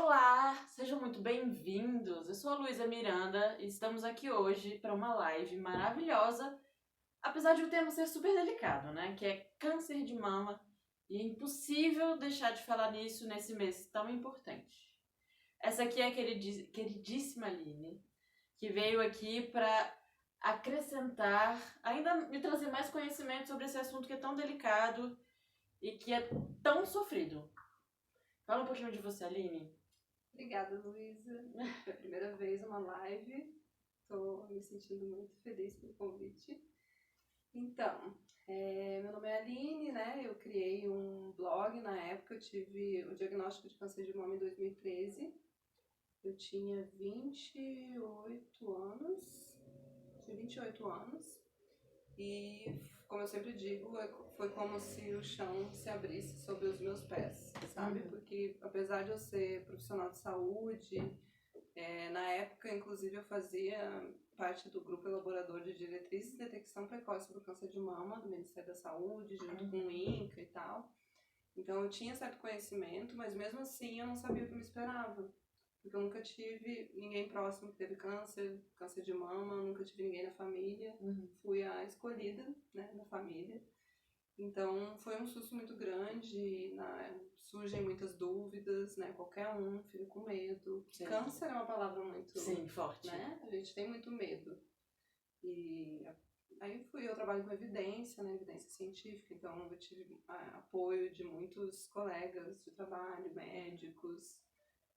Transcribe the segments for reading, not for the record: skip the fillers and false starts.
Olá, sejam muito bem-vindos. Eu sou a Luísa Miranda e estamos aqui hoje para uma live maravilhosa, apesar de o tema ser super delicado, né? Que é câncer de mama e é impossível deixar de falar nisso nesse mês tão importante. Essa aqui é a queridíssima Aline, que veio aqui para acrescentar, ainda me trazer mais conhecimento sobre esse assunto que é tão delicado e que é tão sofrido. Fala um pouquinho de você, Aline. Obrigada, Luísa. É a primeira vez uma live. Estou me sentindo muito feliz pelo convite. Então, meu nome é Aline, né? Eu criei um blog na época. Eu tive o diagnóstico de câncer de mama em 2013. Eu tinha 28 anos. Tinha 28 anos. E, como eu sempre digo, foi como se o chão se abrisse sobre os meus pés, sabe? Porque, apesar de eu ser profissional de saúde, na época, inclusive, eu fazia parte do grupo elaborador de diretrizes de detecção precoce do câncer de mama, do Ministério da Saúde, junto com o INCA e tal. Então, eu tinha certo conhecimento, mas mesmo assim eu não sabia o que me esperava. Porque eu nunca tive ninguém próximo que teve câncer de mama, nunca tive ninguém na família. Fui a escolhida, né, na família. Então, foi um susto muito grande, surgem muitas dúvidas, né? Qualquer um fica com medo. Sim. Câncer é uma palavra muito... Sim, forte. Né? A gente tem muito medo. E aí eu trabalho com evidência, né? Evidência científica, então eu tive apoio de muitos colegas de trabalho, médicos,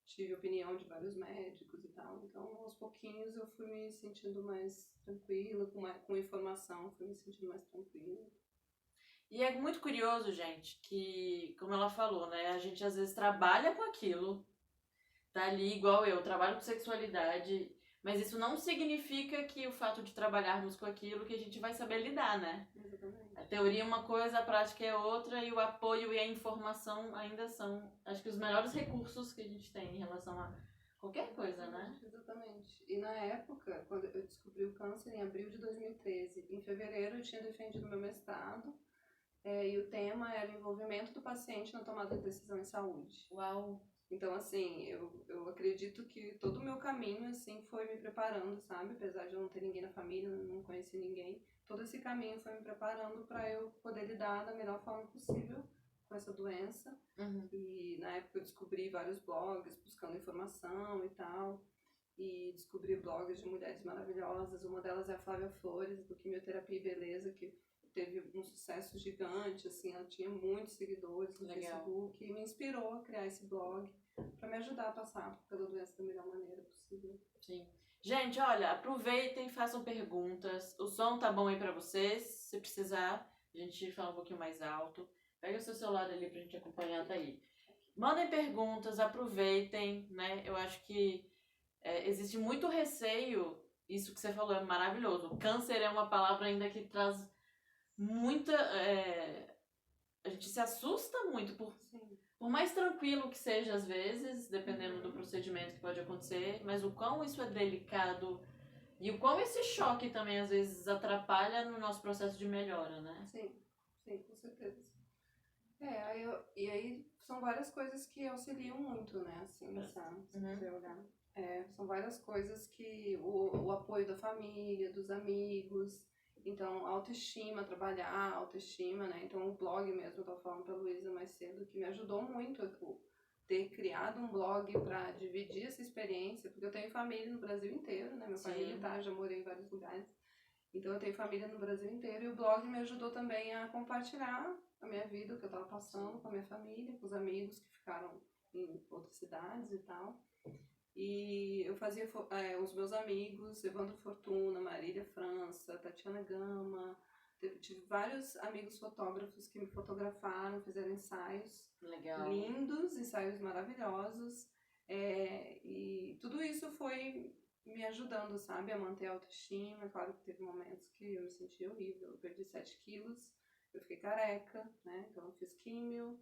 tive opinião de vários médicos e tal. Então, aos pouquinhos eu fui me sentindo mais tranquila, com informação, fui me sentindo mais tranquila. E é muito curioso, gente, que, como ela falou, né, a gente às vezes trabalha com aquilo, tá ali igual eu, trabalho com sexualidade, mas isso não significa que o fato de trabalharmos com aquilo que a gente vai saber lidar, né? Exatamente. A teoria é uma coisa, a prática é outra, e o apoio e a informação ainda são, acho que, os melhores recursos que a gente tem em relação a qualquer coisa, né? Exatamente. E na época, quando eu descobri o câncer em abril de 2013, em fevereiro eu tinha defendido meu mestrado, e o tema era o envolvimento do paciente na tomada de decisão em saúde. Uau! Então, assim, eu acredito que todo o meu caminho, assim, foi me preparando, sabe? Apesar de eu não ter ninguém na família, não conheci ninguém, todo esse caminho foi me preparando para eu poder lidar da melhor forma possível com essa doença. E na época eu descobri vários blogs buscando informação e tal. E descobri blogs de mulheres maravilhosas. Uma delas é a Flávia Flores, do Quimioterapia e Beleza, que teve um sucesso gigante, assim, ela tinha muitos seguidores no Facebook e me inspirou a criar esse blog para me ajudar a passar pela doença da melhor maneira possível. Sim. Gente, olha, aproveitem, façam perguntas. O som tá bom aí pra vocês. Se precisar, a gente fala um pouquinho mais alto. Pega o seu celular ali pra gente acompanhar daí. Mandem perguntas, aproveitem, né? Eu acho que existe muito receio. Isso que você falou é maravilhoso. Câncer é uma palavra ainda que traz muita... a gente se assusta muito por mais tranquilo que seja às vezes, dependendo do procedimento que pode acontecer, mas o quão isso é delicado e o quão esse choque também às vezes atrapalha no nosso processo de melhora, né? Sim, com certeza. E aí são várias coisas que auxiliam muito, né, assim, se você olhar. São várias coisas que o apoio da família, dos amigos, então autoestima, trabalhar a autoestima, né, então o blog mesmo, eu tava falando pra Luísa mais cedo, que me ajudou muito ter criado um blog para dividir essa experiência, porque eu tenho família no Brasil inteiro, né, minha família já morei em vários lugares, então eu tenho família no Brasil inteiro e o blog me ajudou também a compartilhar a minha vida, o que eu tava passando com a minha família, com os amigos que ficaram em outras cidades e tal. E eu fazia os meus amigos, Evandro Fortuna, Marília França, Tatiana Gama, tive vários amigos fotógrafos que me fotografaram, fizeram ensaios lindos, ensaios maravilhosos, e tudo isso foi me ajudando, sabe, a manter a autoestima. Claro que teve momentos que eu me sentia horrível, eu perdi 7 quilos, eu fiquei careca, né, então eu fiz químio,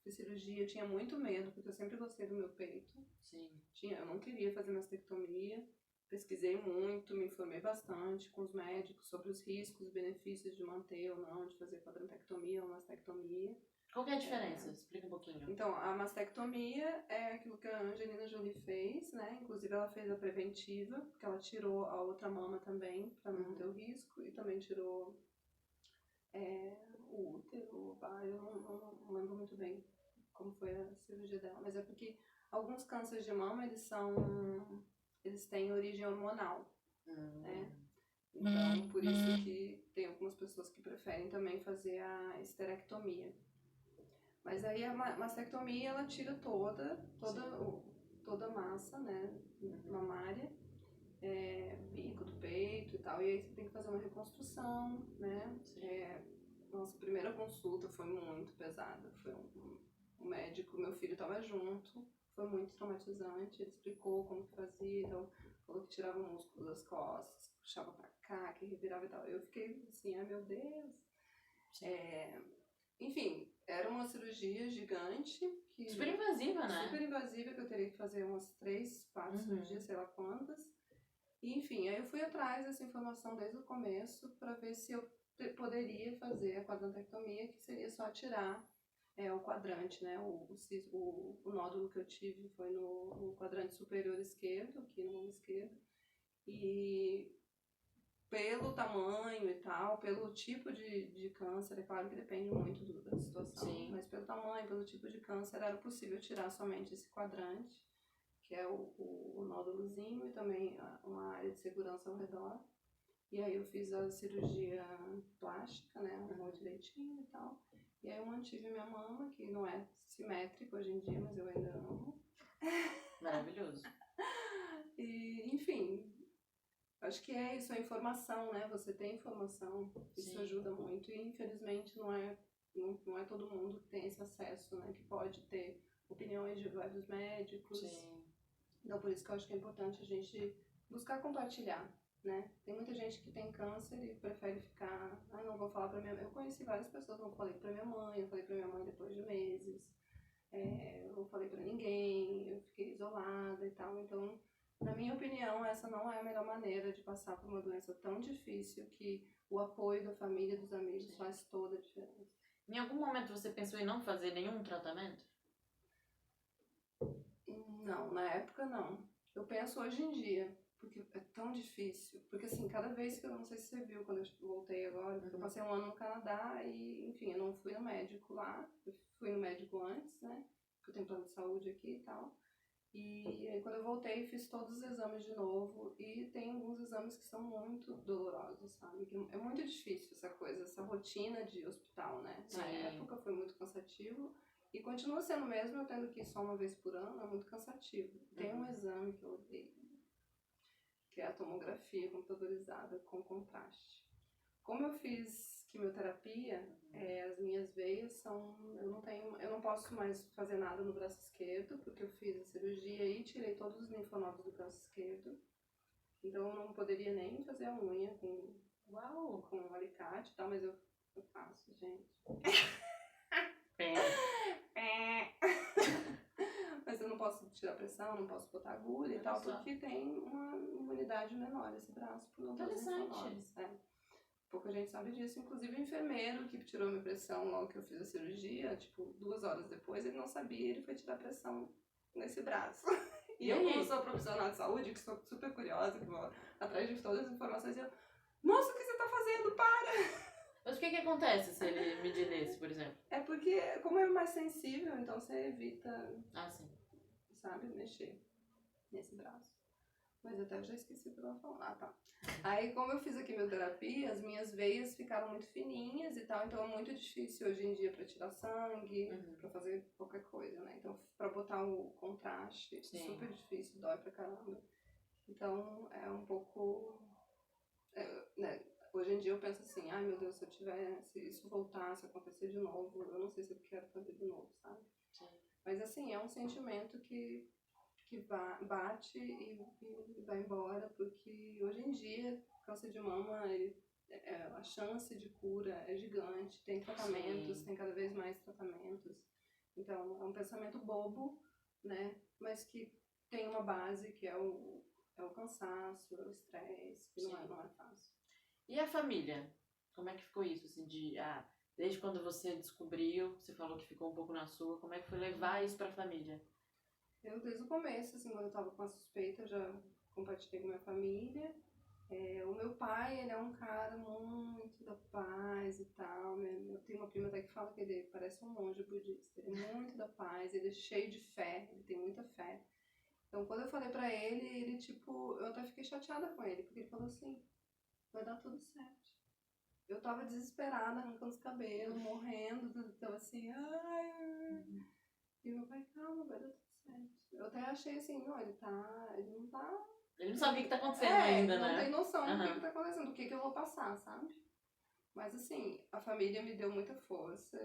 fiz cirurgia, eu tinha muito medo, porque eu sempre gostei do meu peito. Sim. Eu não queria fazer mastectomia, pesquisei muito, me informei bastante com os médicos sobre os riscos, benefícios de manter ou não, de fazer quadrantectomia ou mastectomia. Qual que é a diferença? Explica um pouquinho. Então, a mastectomia é aquilo que a Angelina Jolie fez, né? Inclusive ela fez a preventiva, porque ela tirou a outra mama também, para não ter o risco, e também tirou o útero, o ovário, eu não lembro muito bem como foi a cirurgia dela, mas é porque alguns cânceres de mama, eles têm origem hormonal, né? Então, por isso que tem algumas pessoas que preferem também fazer a esterectomia. Mas aí a mastectomia, ela tira toda a massa, né, mamária, bico do peito e tal, e aí você tem que fazer uma reconstrução, né? Nossa primeira consulta foi muito pesada, foi um médico, meu filho estava junto, foi muito traumatizante, ele explicou como que fazia, então falou que tirava o músculo das costas, puxava pra cá, que revirava e tal. Eu fiquei assim, ai meu Deus. Enfim, era uma cirurgia gigante. Super invasiva, né? Super invasiva, que eu teria que fazer umas 3, 4 cirurgias, sei lá quantas. E, enfim, aí eu fui atrás dessa informação desde o começo para ver se eu poderia fazer a quadrantectomia, que seria só tirar o quadrante, né? O nódulo que eu tive foi no quadrante superior esquerdo, aqui no mão esquerda. E pelo tamanho e tal, pelo tipo de câncer, é claro que depende muito da situação, mas pelo tamanho, pelo tipo de câncer, era possível tirar somente esse quadrante, que é o nódulozinho, e também uma área de segurança ao redor. E aí eu fiz a cirurgia plástica, né, arrumou direitinho e tal. E aí eu mantive minha mama, que não é simétrica hoje em dia, mas eu ainda amo. Maravilhoso. E, enfim, acho que é isso, a informação, né? Você tem informação, isso ajuda muito. E infelizmente não é todo mundo que tem esse acesso, né? Que pode ter opiniões de vários médicos. Então por isso que eu acho que é importante a gente buscar compartilhar, né? Tem muita gente que tem câncer e prefere ficar, não vou falar pra minha mãe. Eu conheci várias pessoas, não falei pra minha mãe, eu falei pra minha mãe depois de meses. Eu não falei pra ninguém, eu fiquei isolada e tal, então... Na minha opinião, essa não é a melhor maneira de passar por uma doença tão difícil que o apoio da família e dos amigos faz toda a diferença. Em algum momento você pensou em não fazer nenhum tratamento? Não, na época não. Eu penso hoje em dia, porque é tão difícil. Porque assim, cada vez que eu não sei se você viu quando eu voltei agora, eu passei um ano no Canadá e, enfim, eu não fui no médico lá. Eu fui no médico antes, né? Porque eu tenho plano de saúde aqui e tal. E aí, quando eu voltei, fiz todos os exames de novo e tem alguns exames que são muito dolorosos, sabe? Que é muito difícil essa coisa, essa rotina de hospital, né? Na época foi muito cansativo e continua sendo mesmo, eu tendo que ir só uma vez por ano, é muito cansativo. Tem um exame que eu odeio, que é a tomografia computadorizada com contraste. Como eu fiz quimioterapia, as minhas veias são... Eu não posso mais fazer nada no braço esquerdo, porque eu fiz a cirurgia e tirei todos os linfonodos do braço esquerdo. Então eu não poderia nem fazer a unha com um alicate e tal, mas eu faço, gente. Mas eu não posso tirar pressão, não posso botar agulha e tal, porque tem uma imunidade menor esse braço por não ter os linfonodos. Pouca gente sabe disso, inclusive o enfermeiro que tirou minha pressão logo que eu fiz a cirurgia, tipo, 2 horas depois, ele não sabia, ele foi tirar pressão nesse braço. E eu, como sou profissional de saúde, que sou super curiosa, que vou atrás de todas as informações, eu, moço, o que você tá fazendo? Para! Mas o que acontece se ele medir nesse, por exemplo? É porque, como é mais sensível, então você evita, sabe, mexer nesse braço. Mas até eu já esqueci o que eu tava falando. Tá. Aí, como eu fiz a quimioterapia, as minhas veias ficaram muito fininhas e tal, então é muito difícil hoje em dia pra tirar sangue, pra fazer qualquer coisa, né? Então, pra botar o contraste, super difícil, dói pra caramba. Então, é um pouco... né? Hoje em dia eu penso assim, ai meu Deus, se isso voltar, se acontecer de novo, eu não sei se eu quero fazer de novo, sabe? Mas assim, é um sentimento que bate e vai embora, porque hoje em dia, câncer de mama, a chance de cura é gigante, tem tratamentos, tem cada vez mais tratamentos. Então, é um pensamento bobo, né? Mas que tem uma base que é o cansaço, é o estresse, que não é fácil. E a família? Como é que ficou isso, assim, de, Desde quando você descobriu, você falou que ficou um pouco na sua, como é que foi levar isso pra família? Eu, desde o começo, assim, quando eu tava com a suspeita, eu já compartilhei com minha família. O meu pai, ele é um cara muito da paz e tal. Eu tenho uma prima até que fala que ele parece um monge budista. Ele é muito da paz, ele é cheio de fé, ele tem muita fé. Então, quando eu falei pra ele, ele, tipo, eu até fiquei chateada com ele, porque ele falou assim, vai dar tudo certo. Eu tava desesperada, arrancando os cabelos, morrendo, tava assim, ai... E meu pai, calma, vai dar tudo certo. Eu até achei assim, não, ele não tá... Ele não sabe o que tá acontecendo ainda, não né? tem noção do que tá acontecendo, do que eu vou passar, sabe? Mas assim, a família me deu muita força.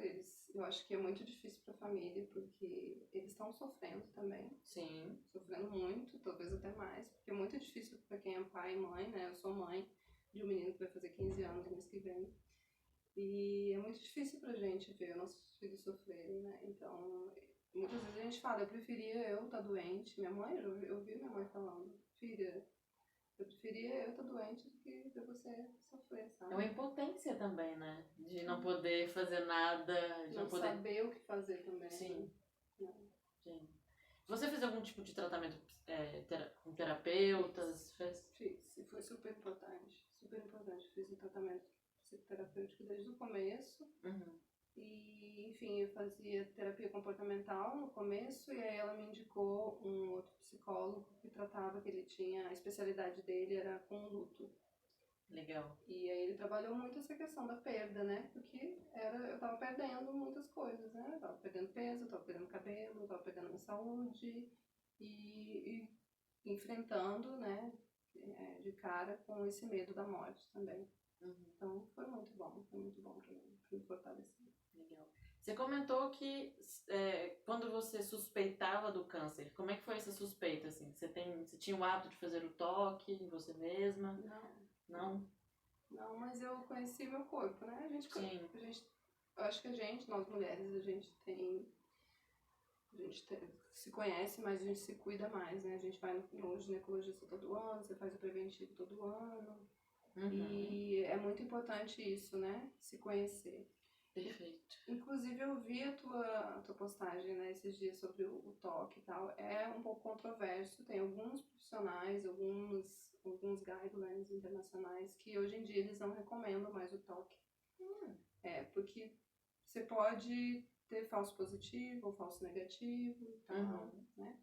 Eu acho que é muito difícil pra família, porque eles estão sofrendo também. Sim. Sofrendo muito, talvez até mais, porque é muito difícil pra quem é pai e mãe, né? Eu sou mãe de um menino que vai fazer 15 anos no mês que vem. E é muito difícil pra gente ver nossos filhos sofrerem, né? Então, muitas vezes a gente fala, eu preferia eu estar doente. Minha mãe, eu ouvi minha mãe falando, filha, eu preferia eu estar doente do que ver você sofrer, sabe? É uma impotência também, né? De não poder fazer nada, de não poder... saber o que fazer também. Sim. Né? Sim. Você fez algum tipo de tratamento com terapeutas? Fiz, e foi super importante. Super importante. Fiz um tratamento psicoterapêutico desde o começo. Uhum. E, enfim, eu fazia terapia comportamental no começo, e aí ela me indicou um outro psicólogo que tratava, que ele tinha, a especialidade dele era com luto. Legal. E aí ele trabalhou muito essa questão da perda, né? Porque eu tava perdendo muitas coisas, né? Eu tava perdendo peso, eu tava perdendo cabelo, eu tava perdendo minha saúde e enfrentando, né, de cara com esse medo da morte também. Uhum. Então foi muito bom pra mim, pra me fortalecer. Legal. Você comentou que quando você suspeitava do câncer, como é que foi essa suspeita, assim? Você tinha o hábito de fazer o toque em você mesma? Não? Não, mas eu conheci meu corpo, né? Eu acho que nós mulheres, a gente se conhece, mas a gente se cuida mais, né? A gente vai no ginecologista todo ano, você faz o preventivo todo ano. Uhum. E é muito importante isso, né? Se conhecer. Perfeito. Inclusive eu vi a tua postagem, né, esses dias sobre o toque e tal. É um pouco controverso, tem alguns profissionais, alguns guidelines internacionais que hoje em dia eles não recomendam mais o toque. Porque você pode ter falso positivo ou falso negativo e tal, né?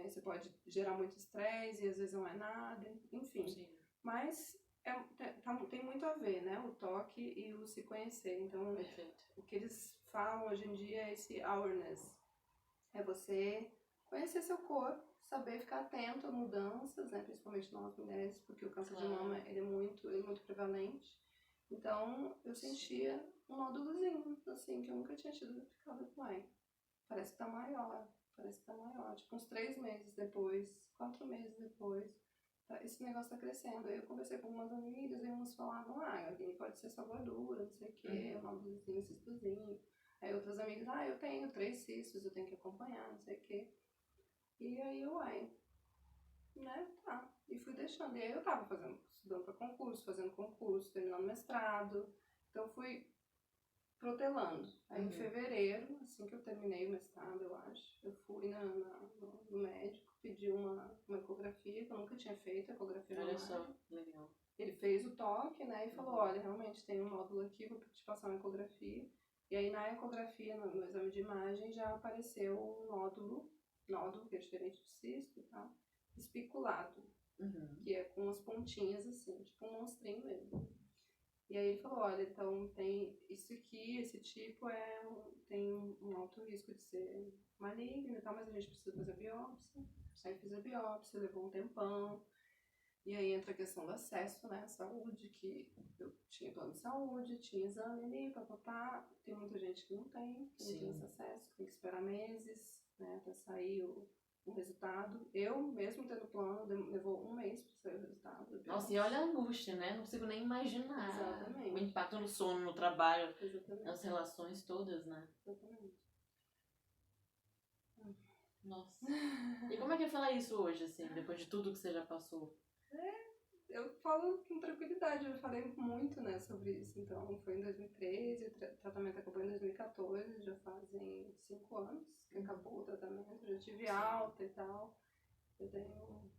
Você pode gerar muito estresse e às vezes não é nada, enfim. Sim. Mas tem muito a ver, né? O toque e o se conhecer. Então, perfeito. O que eles falam hoje em dia é esse awareness. É você conhecer seu corpo, saber ficar atento a mudanças, né? Principalmente nós mulheres, porque o câncer de mama ele é muito prevalente. Então, eu sentia um nódulozinho, assim, que eu nunca tinha tido. Eu ficava, uai, parece que tá maior. Tipo, uns 3 meses depois, 4 meses depois, esse negócio tá crescendo. Aí eu conversei com umas amigas e umas falavam, aqui pode ser só gordura, não sei o quê, um nódulozinho, cistozinho. Aí outras amigas, eu tenho 3 cistos, eu tenho que acompanhar, não sei o quê. E aí eu, né, tá. E fui deixando. E aí eu tava estudando pra concurso, fazendo concurso, terminando mestrado. Então fui protelando. Aí em fevereiro, assim que eu terminei o mestrado, eu acho, eu fui no médico, pedi uma ecografia, que eu nunca tinha feito, ecografia mamária. Olha só, legal. Ele fez o toque, né, e falou, olha, realmente tem um nódulo aqui, vou te passar uma ecografia. E aí na ecografia, no exame de imagem, já apareceu um nódulo que é diferente de cisto e tal, espiculado, que é com as pontinhas assim, tipo um monstrinho mesmo. E aí ele falou, olha, então tem isso aqui, esse tipo tem um alto risco de ser maligno e tal, mas a gente precisa fazer a biópsia. Aí fiz a biópsia, levou um tempão. E aí entra a questão do acesso, né, à saúde, que eu tinha plano de saúde, tinha exame ali, papapá. Tem muita gente que não tem esse acesso, tem que esperar meses, né, até sair o resultado. Eu, mesmo tendo plano, levou 1 mês para sair o resultado. Nossa, e olha a angústia, né? Não consigo nem imaginar. Exatamente. O impacto no sono, no trabalho, Exatamente. nas relações todas, né? Exatamente. Nossa. E como é que é falar isso hoje, assim, depois de tudo que você já passou? eu falo com tranquilidade, eu falei muito, né, sobre isso. Então, foi em 2013, o tratamento acabou em 2014, já fazem 5 anos que acabou o tratamento, já tive alta e tal. Eu tenho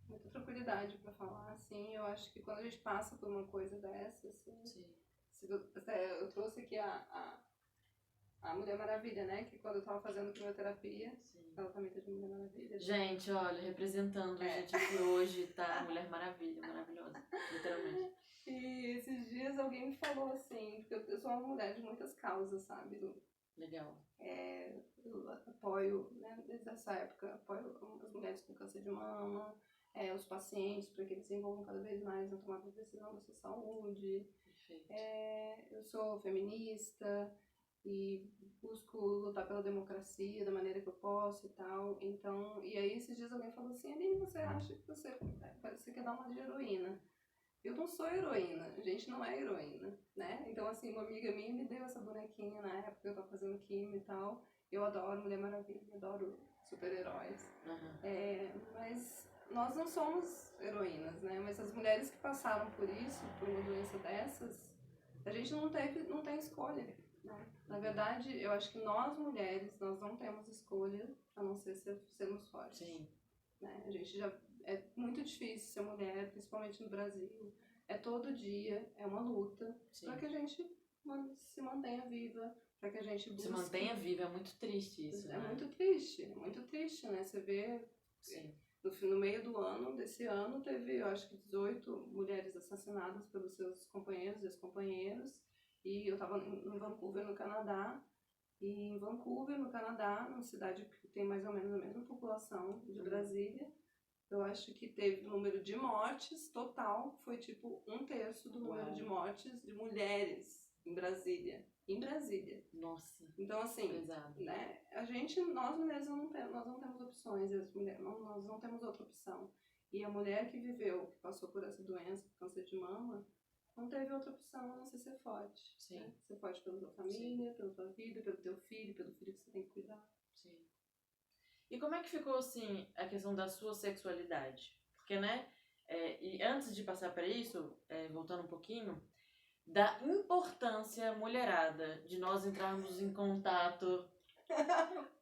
muita tranquilidade pra falar, assim. Eu acho que quando a gente passa por uma coisa dessa, assim... Até eu trouxe aqui a Mulher Maravilha, né? Que quando eu tava fazendo quimioterapia, ela também teve Mulher Maravilha. Gente, olha, representando a gente aqui hoje, tá? A Mulher Maravilha, maravilhosa, literalmente. E esses dias alguém me falou assim, porque eu sou uma mulher de muitas causas, sabe? Legal. Eu apoio, né, desde essa época, apoio as mulheres com câncer de mama, os pacientes, para que eles se envolvam cada vez mais na tomada de decisão da sua saúde. Perfeito. Eu sou feminista e busco lutar pela democracia da maneira que eu posso e tal. Então, e aí esses dias alguém falou assim, Aline, você acha que você quer dar uma de heroína? Eu não sou heroína, a gente não é heroína, né? Então, assim, uma amiga minha me deu essa bonequinha na época que eu tava fazendo quimio e tal. Eu adoro Mulher Maravilha, adoro super-heróis. Mas nós não somos heroínas, né? Mas as mulheres que passaram por isso, por uma doença dessas, a gente não tem escolha, né? Na verdade, eu acho que nós mulheres, nós não temos escolha a não ser sermos fortes. Sim. Né? A gente já... É muito difícil ser mulher, principalmente no Brasil. É todo dia, é uma luta para que a gente se mantenha viva, para que a gente busque... Se mantenha viva, é muito triste isso, É né? muito triste, né? Você vê... Sim. No meio do ano, desse ano, teve, eu acho que 18 mulheres assassinadas pelos seus companheiros e ex-companheiros. E eu estava em Vancouver, no Canadá. E em Vancouver, no Canadá, numa cidade que tem mais ou menos a mesma população de Brasília, eu acho que teve o número de mortes total, foi tipo 1/3 do número de mortes de mulheres em Brasília. Em Brasília. Nossa. Então, assim, pesado. Né, nós mulheres nós não temos opções, as mulheres, nós não temos outra opção. E a mulher que viveu, que passou por essa doença, câncer de mama, não teve outra opção a não ser ser forte. Sim. Né? Ser forte pela tua família, Sim. pela tua vida, pelo teu filho, pelo filho que você tem que cuidar. Sim. E como é que ficou, assim, a questão da sua sexualidade? Porque, né, e antes de passar para isso, voltando um pouquinho, da importância, mulherada, de nós entrarmos em contato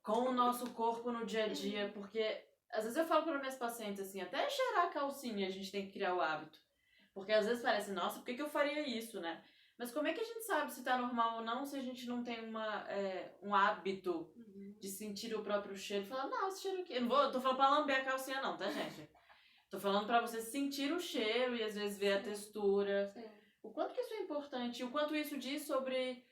com o nosso corpo no dia a dia, porque às vezes eu falo para minhas pacientes assim, até cheirar a calcinha a gente tem que criar o hábito. Porque às vezes parece, nossa, por que eu faria isso, né? Mas como é que a gente sabe se tá normal ou não se a gente não tem um hábito de sentir o próprio cheiro? Falar, não, esse cheiro aqui... Eu não tô falando pra lamber a calcinha não, tá, gente? Tô falando pra você sentir o cheiro e às vezes ver a textura. Sim. O quanto que isso é importante, o quanto isso diz sobre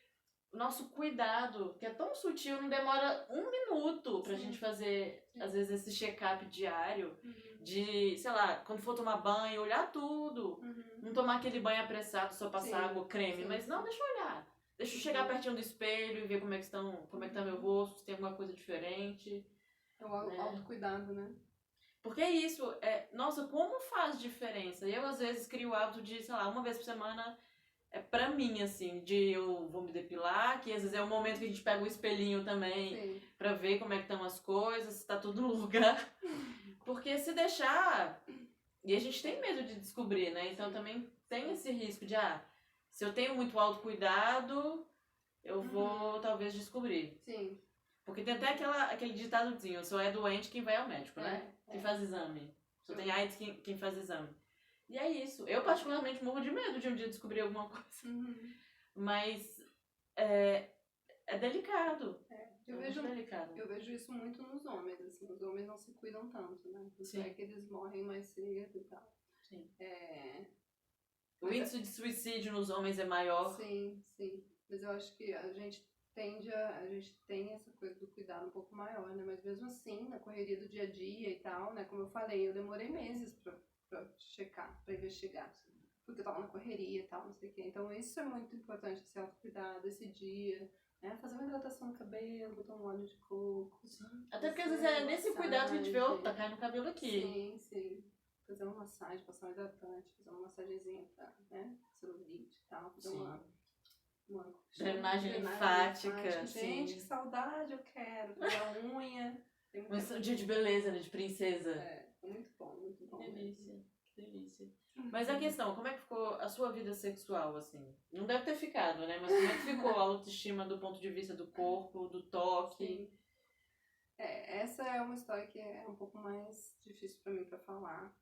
o nosso cuidado, que é tão sutil, não demora 1 minuto pra gente fazer, às vezes, esse check-up diário, de, sei lá, quando for tomar banho, olhar tudo, não tomar aquele banho apressado, só passar água, creme, mas não, deixa eu olhar, deixa eu chegar pertinho do espelho e ver como é que tá meu rosto, se tem alguma coisa diferente. É o autocuidado, né? Porque é isso, nossa, como faz diferença? Eu, às vezes, crio o hábito de, sei lá, uma vez por semana, pra mim, assim, de eu vou me depilar, que às vezes é o momento que a gente pega o espelhinho também, pra ver como é que estão as coisas, se tá tudo no lugar. Porque se deixar, e a gente tem medo de descobrir, né? Então também tem esse risco de, se eu tenho muito autocuidado, eu vou talvez descobrir. Sim. Porque tem até aquele ditadozinho, só é doente quem vai ao médico, né? Quem faz exame. Só tem AIDS quem faz exame. E é isso. Eu particularmente morro de medo de um dia descobrir alguma coisa. Mas é delicado. Eu vejo isso muito nos homens, assim. Os homens não se cuidam tanto, né? Isso é que eles morrem mais cedo e tal. Sim. O índice de suicídio nos homens é maior. Sim, sim. Mas eu acho que a gente tem essa coisa do cuidado um pouco maior, né? Mas mesmo assim, na correria do dia a dia e tal, né? Como eu falei, eu demorei meses pra checar, pra investigar. Porque eu tava na correria e tal, não sei o quê. Então isso é muito importante, esse autocuidado, esse dia, né? Fazer uma hidratação no cabelo, botar um óleo de coco. Até porque às vezes é nesse cuidado que a gente vê, tá caindo o cabelo aqui. Sim, sim. Fazer uma massagem, passar um hidratante, fazer uma massagenzinha pra, né? Celulite e tal, fazer uma drenagem linfática. Gente, que saudade eu quero. Fazer a unha. Um dia de beleza, né? De princesa. Muito bom, muito bom. Que delícia. delícia. Mas a questão, como é que ficou a sua vida sexual, assim? Não deve ter ficado, né? Mas como é que ficou a autoestima do ponto de vista do corpo, do toque? Sim. Essa é uma história que é um pouco mais difícil pra mim pra falar.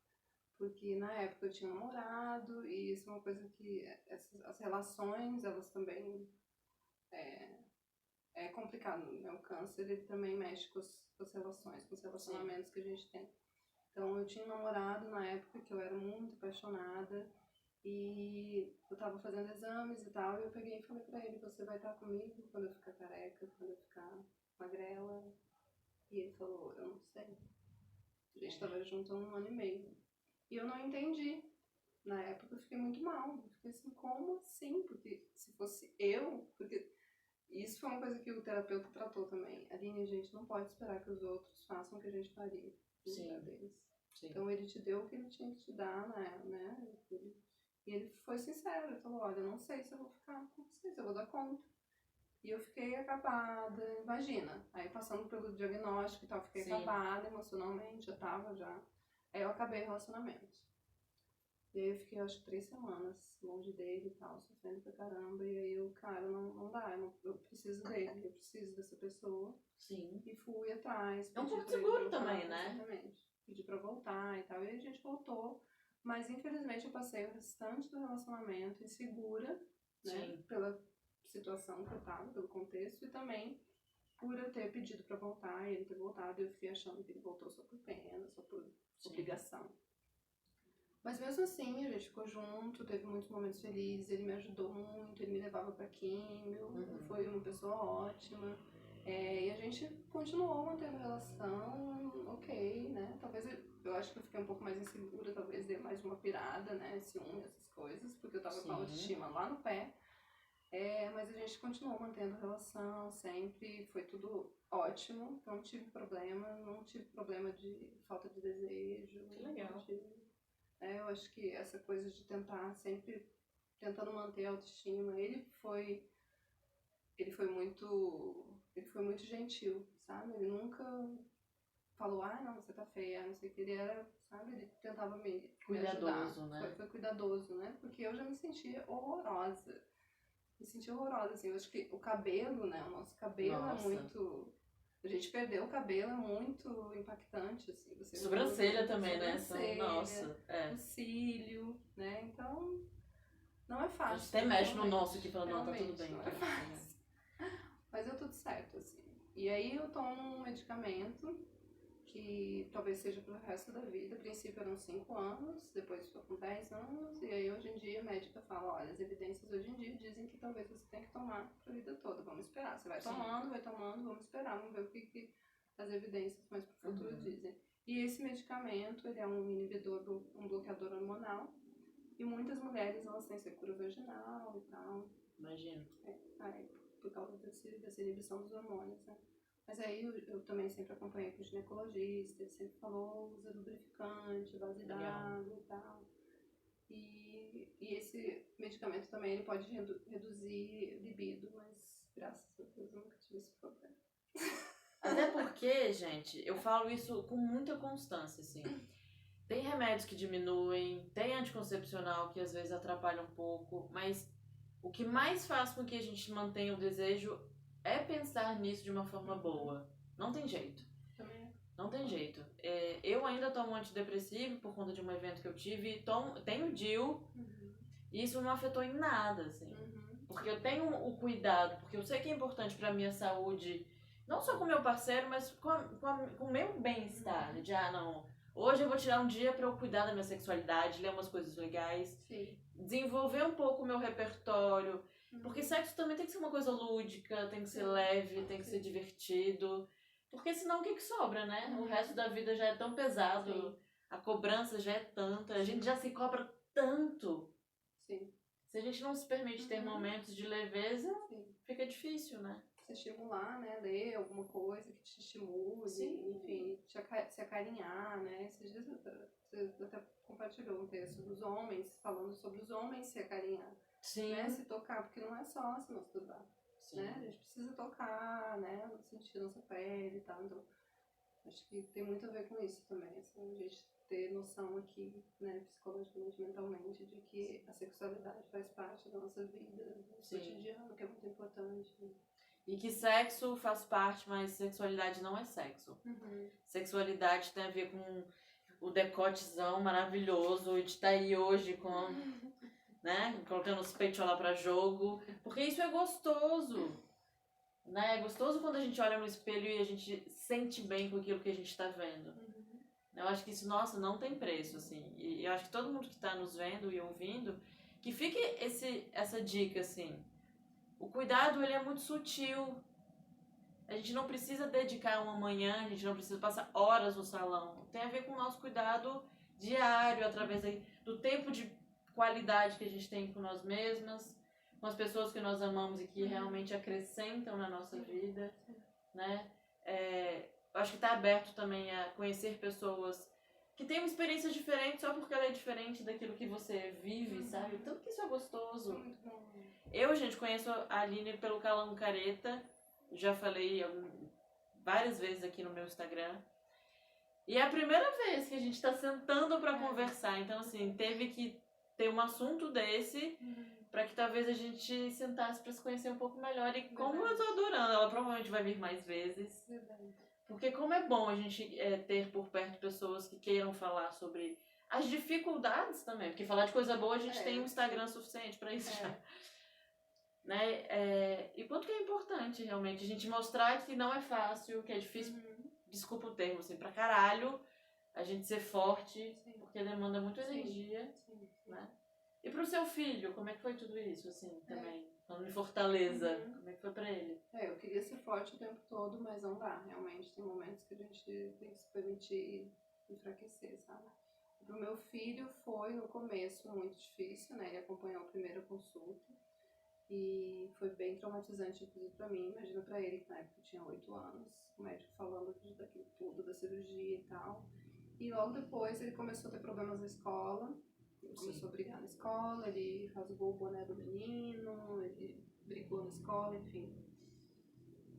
Porque na época eu tinha um namorado e isso é uma coisa que as relações, elas também é complicado, né? O câncer, ele também mexe com as relações, com os relacionamentos que a gente tem. Então eu tinha um namorado na época que eu era muito apaixonada e eu tava fazendo exames e tal, e eu peguei e falei pra ele, você vai estar comigo quando eu ficar careca, quando eu ficar magrela? E ele falou, eu não sei. A gente tava junto há 1 ano e meio. E eu não entendi. Na época eu fiquei muito mal. Eu fiquei assim, como assim? Porque se fosse eu... Porque isso foi uma coisa que o terapeuta tratou também. Aline, a gente não pode esperar que os outros façam o que a gente faria no lugar deles. Sim. Então ele te deu o que ele tinha que te dar, né? E ele foi sincero. Ele falou, olha, eu não sei se eu vou ficar com você, se eu vou dar conta. E eu fiquei acabada, imagina. Aí passando pelo diagnóstico e tal, fiquei acabada emocionalmente, já. Aí eu acabei o relacionamento. E aí eu fiquei, acho que 3 semanas longe dele e tal, sofrendo pra caramba. E aí eu, cara, não dá, eu preciso dele, eu preciso dessa pessoa. Sim. E fui atrás. É um ponto seguro também, né? Exatamente. Pedi pra voltar e tal. E a gente voltou. Mas infelizmente eu passei o restante do relacionamento insegura, né? Pela situação que eu tava, pelo contexto. E também por eu ter pedido pra voltar e ele ter voltado. Eu fiquei achando que ele voltou só por pena, só por obrigação. Mas mesmo assim, a gente ficou junto, teve muitos momentos felizes, ele me ajudou muito, ele me levava pra químio, foi uma pessoa ótima. E a gente continuou mantendo relação, ok, né? Talvez eu acho que eu fiquei um pouco mais insegura, talvez dê mais uma pirada, né? Ciúme, essas coisas, porque eu tava com a autoestima lá no pé. Mas a gente continuou mantendo relação sempre, foi tudo ótimo, não tive problema de falta de desejo. Que legal. Eu acho que essa coisa de tentar sempre tentando manter a autoestima, ele foi muito gentil, sabe? Ele nunca falou, não, você tá feia, não sei o que, ele era, sabe? Ele tentava me cuidadoso, ajudar. né? Foi cuidadoso, né? Porque eu já me sentia horrorosa. Assim, eu acho que o cabelo, né? O nosso cabelo é muito... A gente perdeu o cabelo, é muito impactante, assim. Você sobrancelha também, né? Nossa, o cílio, né? Então, não é fácil. A gente até mexe no nosso aqui falando, não, tá tudo bem. Não é fácil. Mas deu tudo certo, assim. E aí eu tomo um medicamento que talvez seja pro resto da vida. A princípio eram 5 anos, depois estou com 10 anos, e aí hoje em dia a médica fala, olha, as evidências hoje em dia dizem que talvez você tenha que tomar pra vida toda, vamos esperar. Você vai tomando, vamos esperar, vamos ver o que as evidências mais pro futuro dizem. E esse medicamento, ele é um inibidor, um bloqueador hormonal, e muitas mulheres, elas têm secura vaginal e tal. Imagino. Por causa dessa inibição dos hormônios, né? Mas aí eu também sempre acompanhei com o ginecologista, ele sempre falou, usa lubrificante, base d'água e tal. E esse medicamento também ele pode reduzir libido, mas graças a Deus eu nunca tive esse problema. Até porque, gente, eu falo isso com muita constância, assim. Tem remédios que diminuem, tem anticoncepcional que às vezes atrapalha um pouco, mas o que mais faz com que a gente mantenha o desejo é pensar nisso de uma forma boa. Não tem jeito. Não tem jeito. Eu ainda tomo antidepressivo por conta de um evento que eu tive, tenho DIU, e isso não afetou em nada, assim. Porque eu tenho o cuidado, porque eu sei que é importante pra minha saúde, não só com o meu parceiro, mas com o meu bem-estar. De, não, hoje eu vou tirar um dia pra eu cuidar da minha sexualidade, ler umas coisas legais, desenvolver um pouco o meu repertório. Porque sexo também tem que ser uma coisa lúdica, tem que ser leve, tem que ser divertido. Porque senão o que sobra, né? O resto da vida já é tão pesado, a cobrança já é tanta, a gente já se cobra tanto. Se a gente não se permite ter momentos de leveza, fica difícil, né? Se estimular, né? Ler alguma coisa que te estimule, enfim, se acarinhar, né? Esses dias você até compartilhou um texto dos homens, falando sobre os homens se acarinhar. Né? Se tocar, porque não é só se masturbar. Né? A gente precisa tocar, né? Sentir nossa pele e tal. Então, Acho que tem muito a ver com isso também, assim, a gente ter noção aqui, né, psicologicamente, mentalmente, de que a sexualidade faz parte da nossa vida, do cotidiano, que é muito importante. E que sexo faz parte, mas sexualidade não é sexo. Sexualidade tem a ver com o decotezão maravilhoso de estar aí hoje com, né, colocando os peitos lá pra jogo, porque isso é gostoso, né? É gostoso quando a gente olha no espelho e a gente sente bem com aquilo que a gente tá vendo. Eu acho que isso, nossa, não tem preço, assim. E eu acho que todo mundo que tá nos vendo e ouvindo, que fique essa dica, assim. O cuidado, ele é muito sutil. A gente não precisa dedicar uma manhã, a gente não precisa passar horas no salão. Tem a ver com o nosso cuidado diário, através do tempo de qualidade que a gente tem com nós mesmas, com as pessoas que nós amamos e que realmente acrescentam na nossa vida, né? Eu acho que tá aberto também a conhecer pessoas que têm uma experiência diferente só porque ela é diferente daquilo que você vive, sabe? Tanto que isso é gostoso. Eu, gente, conheço a Aline pelo Calango Careta, já falei várias vezes aqui no meu Instagram. E é a primeira vez que a gente tá sentando pra conversar. Então, assim, teve que ter um assunto desse pra que talvez a gente sentasse pra se conhecer um pouco melhor. E como eu tô adorando, ela provavelmente vai vir mais vezes. Porque como é bom a gente ter por perto pessoas que queiram falar sobre as dificuldades também. Porque falar de coisa boa a gente tem um Instagram suficiente pra isso já. Né? E quanto que é importante realmente a gente mostrar que não é fácil, que é difícil, desculpa o termo, assim, pra caralho, a gente ser forte, porque demanda muita energia, né? E pro seu filho, como é que foi tudo isso, assim, também? Falando em Fortaleza, como é que foi pra ele? Eu queria ser forte o tempo todo, mas não dá, realmente. Tem momentos que a gente tem que se permitir enfraquecer, sabe? Pro meu filho foi, no começo, muito difícil, né? Ele acompanhou a primeira consulta e foi bem traumatizante, inclusive pra mim. Imagina pra ele, que na época tinha 8 anos, o médico falando daquilo tudo, da cirurgia e tal. E logo depois ele começou a ter problemas na escola. Ele começou a brigar na escola, ele rasgou o boné do menino, ele brigou na escola, enfim.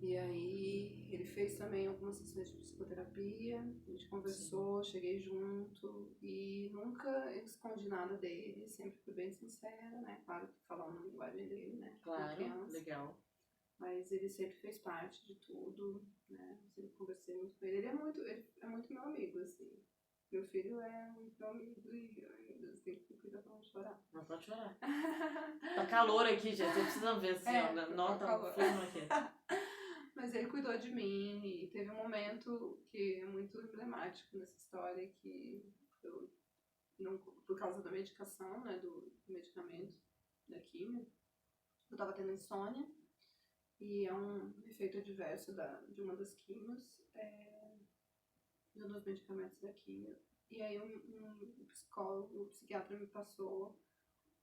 E aí ele fez também algumas sessões de psicoterapia, a gente conversou, cheguei junto e nunca escondi nada dele, sempre fui bem sincera, né? Claro que falando na linguagem dele, né? Claro, criança. Legal. Mas ele sempre fez parte de tudo, né? Sempre conversei muito com ele. Ele é muito meu amigo, assim. Meu filho é muito meu amigo e, ai meu Deus, tem que cuidar pra não chorar. Não pode chorar. Tá calor aqui, gente. Vocês precisam ver assim, ó. Nota um forno aqui. Mas ele cuidou de mim e teve um momento que é muito emblemático nessa história que eu, não, por causa da medicação, né, do medicamento, da quimio, eu tava tendo insônia e é um efeito adverso de uma das quimios, de um dos medicamentos da quimio. E aí um psicólogo, um psiquiatra me passou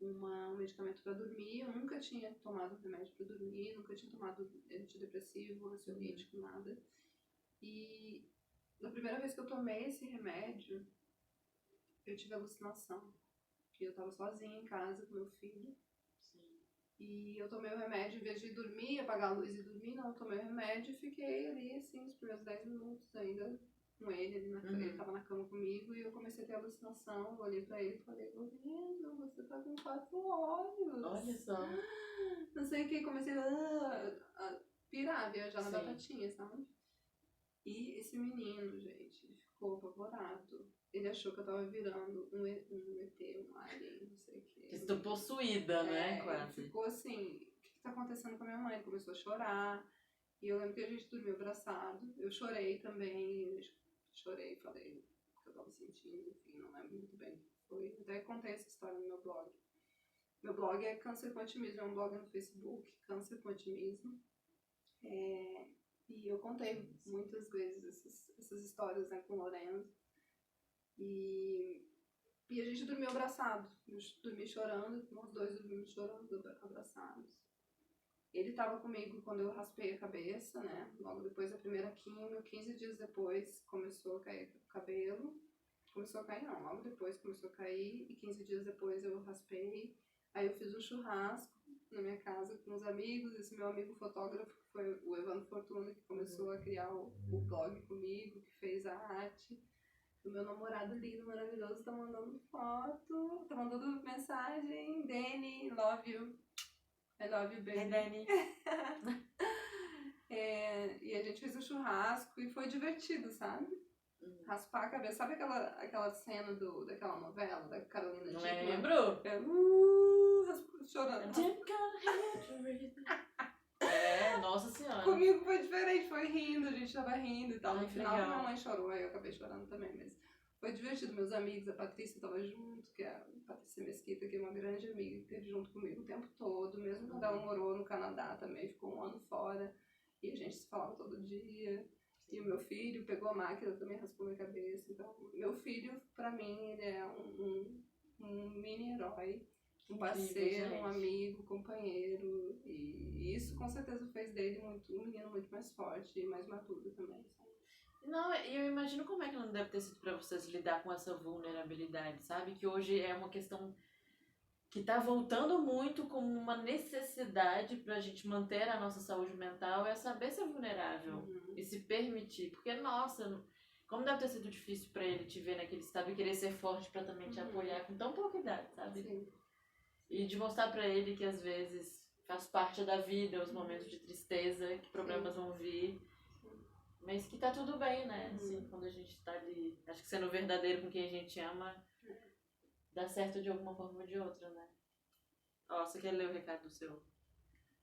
um medicamento para dormir. Eu nunca tinha tomado remédio para dormir, nunca tinha tomado antidepressivo, ansiolítico, nada. E na primeira vez que eu tomei esse remédio, eu tive alucinação. Porque eu estava sozinha em casa com meu filho. E eu tomei o remédio, em vez de dormir, apagar a luz e dormir, não, eu tomei o remédio e fiquei ali, assim, os primeiros 10 minutos ainda com ele, ele tava na cama comigo e eu comecei a ter alucinação, eu olhei pra ele e falei, Lorenzo, você tá com 4 olhos. Olha só. Não sei o que, comecei a pirar, viajar na batatinha, sabe? E esse menino, gente, ele ficou apavorado. Ele achou que eu tava virando um ET, um alien, não sei o que. Que estou possuída, né? Quase. Ele ficou assim, o que tá acontecendo com a minha mãe? Ele começou a chorar. E eu lembro que a gente dormiu abraçado. Eu chorei também, chorei, falei o que eu tava sentindo, enfim, não lembro muito bem o que foi. Até contei essa história no meu blog. Meu blog é Câncer com Otimismo, é um blog no Facebook, Câncer com Otimismo. E eu contei muitas vezes essas histórias, né, com o Lorenzo. E a gente dormiu abraçado. Eu dormi chorando, nós dois dormimos chorando, abraçados. Ele estava comigo quando eu raspei a cabeça, né? Logo depois da primeira quimio, 15 dias depois começou a cair o cabelo. Começou a cair não, logo depois começou a cair e 15 dias depois eu raspei. Aí eu fiz um churrasco na minha casa com os amigos, esse meu amigo fotógrafo, que foi o Evandro Fortuna, que começou a criar o blog comigo, que fez fez a arte. O meu namorado lindo, maravilhoso, tá mandando foto, tá mandando mensagem. Danny, love you. I love you, baby. Hey, Danny. E a gente fez um churrasco e foi divertido, sabe? Raspar a cabeça. Sabe aquela cena daquela novela da Carolina Não Dickmann? lembro. Chorando. Nossa senhora. Comigo foi diferente, foi rindo, a gente tava rindo e tal. No final legal. minha mãe chorou, aí eu acabei chorando também, mas foi divertido. Meus amigos, a Patrícia tava junto, que é a Patrícia Mesquita, que é uma grande amiga, que esteve junto comigo o tempo todo, mesmo quando ela morou no Canadá também, ficou um ano fora, e a gente se falava todo dia. E o meu filho pegou a máquina, também raspou minha cabeça. Então, meu filho, pra mim, ele é um mini herói. Um parceiro, um amigo, companheiro, e isso com certeza fez dele um menino muito mais forte e mais maduro também, sabe? Não, e eu imagino como é que não deve ter sido pra vocês lidar com essa vulnerabilidade, sabe? Que hoje é uma questão que tá voltando muito como uma necessidade pra gente manter a nossa saúde mental, é saber ser vulnerável e se permitir. Porque, nossa, como deve ter sido difícil pra ele te ver naquele estado e querer ser forte pra também te apoiar com tão pouca idade, sabe? Sim. E de mostrar pra ele que às vezes faz parte da vida os momentos de tristeza, que problemas vão vir, mas que tá tudo bem, né? Assim, quando a gente tá ali, acho que sendo verdadeiro com quem a gente ama, dá certo de alguma forma ou de outra, né? Ó, você quer ler o recado do seu?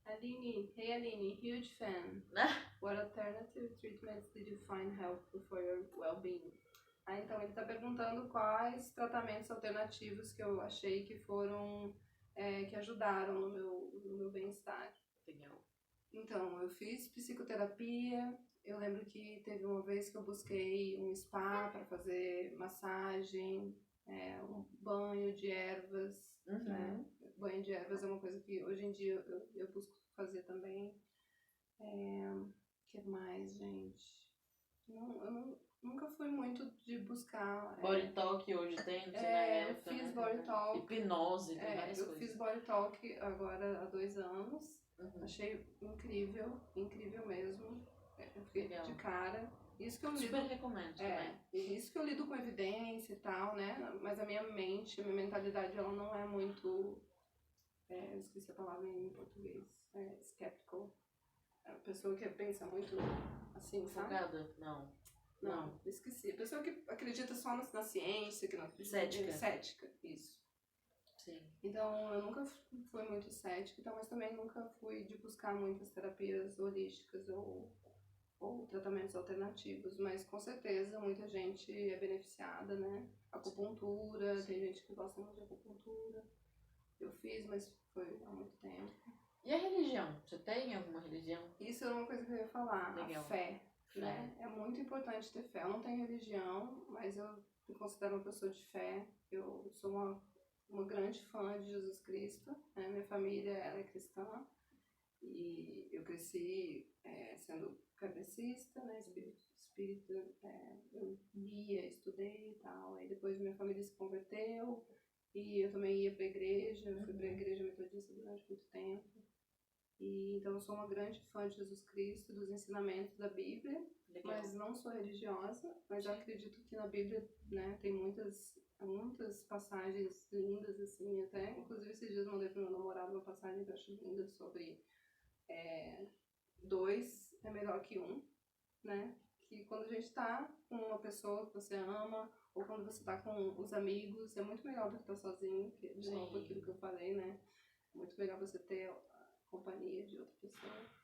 Aline, hey Aline, huge fan. What alternative treatments did you find helpful for your well-being? Então ele tá perguntando quais tratamentos alternativos que eu achei que foram que ajudaram no meu bem-estar. Legal. Então, eu fiz psicoterapia. Eu lembro que teve uma vez que eu busquei um spa para fazer massagem, um banho de ervas, né? Banho de ervas é uma coisa que hoje em dia eu busco fazer também. Que mais, gente? Eu nunca fui muito de buscar... Body talk hoje tem, na época, eu fiz né? body talk. Hipnose, tem várias eu coisas. fiz body talk agora há 2 anos. Achei incrível, incrível mesmo. Eu fiquei de cara. Isso que eu super recomendo também. Isso que eu lido com evidência e tal, né? Mas a minha mente, a minha mentalidade, ela não é muito... eu esqueci a palavra em português. Skeptical. É uma pessoa que pensa muito assim, sabe? Focada? Não. Esqueci. A pessoa que acredita só na ciência, que não acredita... Cética, isso. Sim. Então, eu nunca fui muito cética, então, mas também nunca fui de buscar muitas terapias holísticas ou tratamentos alternativos, mas com certeza muita gente é beneficiada, né? Acupuntura, tem gente que gosta muito de acupuntura. Eu fiz, mas foi há muito tempo. E a religião? Você tem alguma religião? Isso é uma coisa que eu ia falar, Legal. A fé, né? É muito importante ter fé. Eu não tenho religião, mas eu me considero uma pessoa de fé. Eu sou uma grande fã de Jesus Cristo, né? Minha família ela é cristã e eu cresci sendo kardecista, né? Espírita, eu lia, estudei e tal. Aí depois minha família se converteu e eu também ia para a igreja, eu fui para a igreja metodista durante muito tempo. E então eu sou uma grande fã de Jesus Cristo, dos ensinamentos da Bíblia. Legal. Mas não sou religiosa, mas eu acredito que na Bíblia, né, tem muitas passagens lindas, assim, até, inclusive esses dias eu mandei pro meu namorado uma passagem que eu acho linda sobre 2 é melhor que 1, né, que quando a gente tá com uma pessoa que você ama, ou quando você tá com os amigos, é muito melhor do que estar sozinho, que de novo aquilo que eu falei, né, muito melhor você ter a companhia de outra pessoa.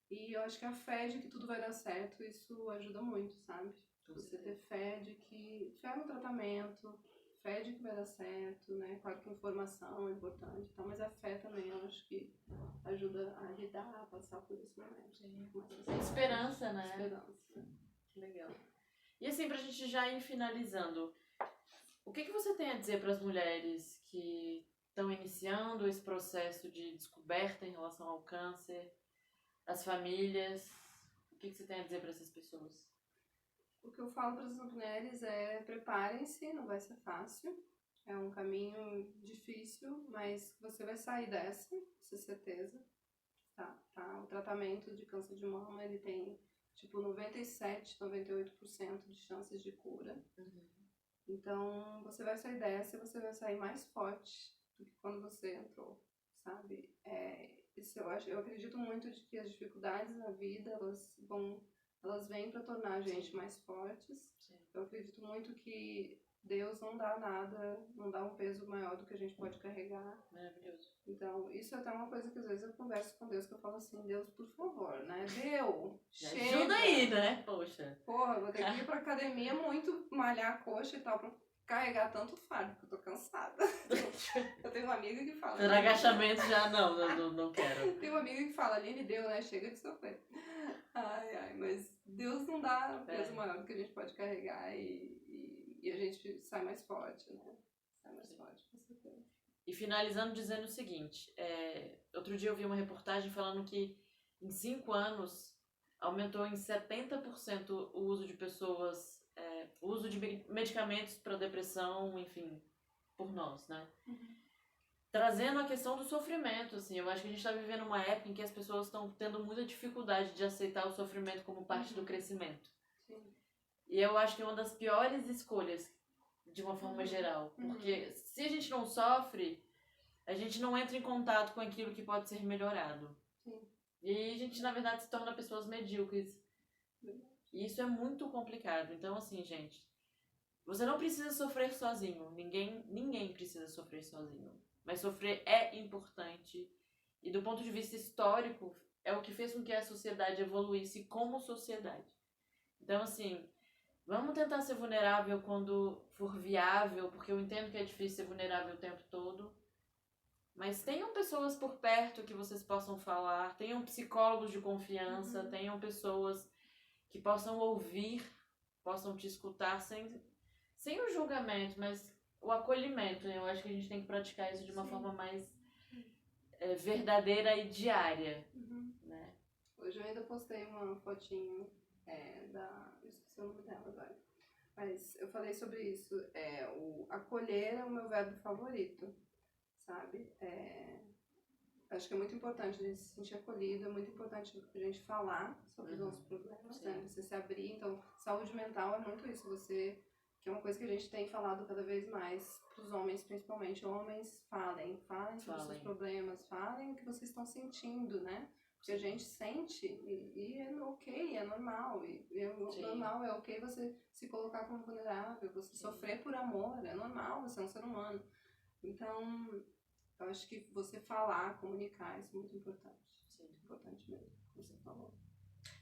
E eu acho que a fé de que tudo vai dar certo, isso ajuda muito, sabe? Você ter fé no tratamento, fé de que vai dar certo, né? Claro que informação é importante, tá? Mas a fé também, eu acho que ajuda a lidar, a passar por esse momento. Esperança, né? Esperança. Que legal. E assim, pra gente já ir finalizando, o que você tem a dizer para as mulheres que estão iniciando esse processo de descoberta em relação ao câncer? As famílias, o que você tem a dizer para essas pessoas? O que eu falo para as mulheres é preparem-se, não vai ser fácil. É um caminho difícil, mas você vai sair dessa, com certeza. Tá. O tratamento de câncer de mama, ele tem tipo 97, 98% de chances de cura. Então, você vai sair dessa e você vai sair mais forte do que quando você entrou, sabe? Isso eu acredito muito de que as dificuldades na vida, elas vêm para tornar a gente mais fortes. Sim. Eu acredito muito que Deus não dá nada, não dá um peso maior do que a gente pode carregar. Maravilhoso. Então, isso é até uma coisa que às vezes eu converso com Deus, que eu falo assim, Deus, por favor, né? Deu, chega. Ajuda aí, né? Poxa. Porra, eu vou ter que ir pra academia muito, malhar a coxa e tal, pra carregar tanto fardo, porque eu tô cansada. Eu tenho uma amiga que fala... Por agachamento já não quero. Tem uma amiga que fala, Aline, deu, né? Chega de sofrer. Ai, mas Deus não dá peso maior do que a gente pode carregar e a gente sai mais forte, né? Sai mais forte, com certeza. E finalizando dizendo o seguinte, outro dia eu vi uma reportagem falando que em 5 anos aumentou em 70% o uso de pessoas, o uso de medicamentos para depressão, enfim, por nós, né? Trazendo a questão do sofrimento, assim, eu acho que a gente está vivendo uma época em que as pessoas estão tendo muita dificuldade de aceitar o sofrimento como parte do crescimento. Sim. E eu acho que é uma das piores escolhas, de uma forma geral, porque se a gente não sofre, a gente não entra em contato com aquilo que pode ser melhorado. Sim. E aí a gente, na verdade, se torna pessoas medíocres. E isso é muito complicado. Então, assim, gente, você não precisa sofrer sozinho. Ninguém precisa sofrer sozinho. Mas sofrer é importante. E do ponto de vista histórico, é o que fez com que a sociedade evoluísse como sociedade. Então, assim, vamos tentar ser vulnerável quando for viável, porque eu entendo que é difícil ser vulnerável o tempo todo. Mas tenham pessoas por perto que vocês possam falar, tenham psicólogos de confiança, tenham pessoas que possam ouvir, possam te escutar sem o julgamento, mas o acolhimento. Eu acho que a gente tem que praticar isso de uma forma mais verdadeira e diária. Né? Hoje eu ainda postei uma fotinho eu esqueci o nome dela agora. Mas eu falei sobre isso. O acolher é o meu verbo favorito, sabe? Acho que é muito importante a gente se sentir acolhido, é muito importante a gente falar sobre os nossos problemas, né? Você se abrir. Então, saúde mental é muito isso. Que é uma coisa que a gente tem falado cada vez mais para os homens, principalmente. Homens, falem sobre os seus problemas, falem o que vocês estão sentindo, né? Porque a gente sente e é ok, é normal. Normal, é ok você se colocar como vulnerável, você sofrer por amor, é normal, você é um ser humano. Então, eu acho que você falar, comunicar, isso é muito importante. Sim, importante mesmo, como você falou.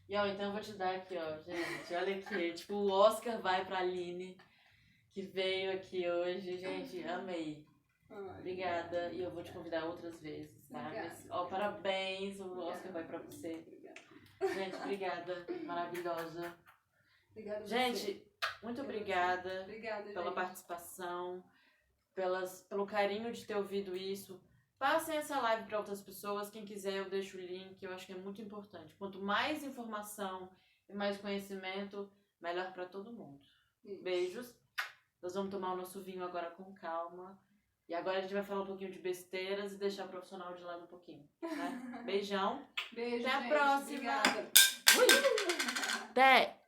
E ó, então eu vou te dar aqui, ó, gente, olha aqui, tipo, o Oscar vai pra Aline, que veio aqui hoje, gente, amei. Obrigada, e eu vou te convidar outras vezes, tá? Mas, ó, parabéns, o Oscar vai pra você. Obrigada. Gente, obrigada, maravilhosa. Obrigada. Gente, muito obrigada pela gente. participação, pelo carinho de ter ouvido isso. Passem essa live para outras pessoas, quem quiser eu deixo o link, eu acho que é muito importante. Quanto mais informação e mais conhecimento, melhor para todo mundo. Isso. Beijos. Nós vamos tomar o nosso vinho agora com calma. E agora a gente vai falar um pouquinho de besteiras e deixar o profissional de lado um pouquinho. Né? Beijão. Beijo, até a gente. próxima. Obrigada. Até.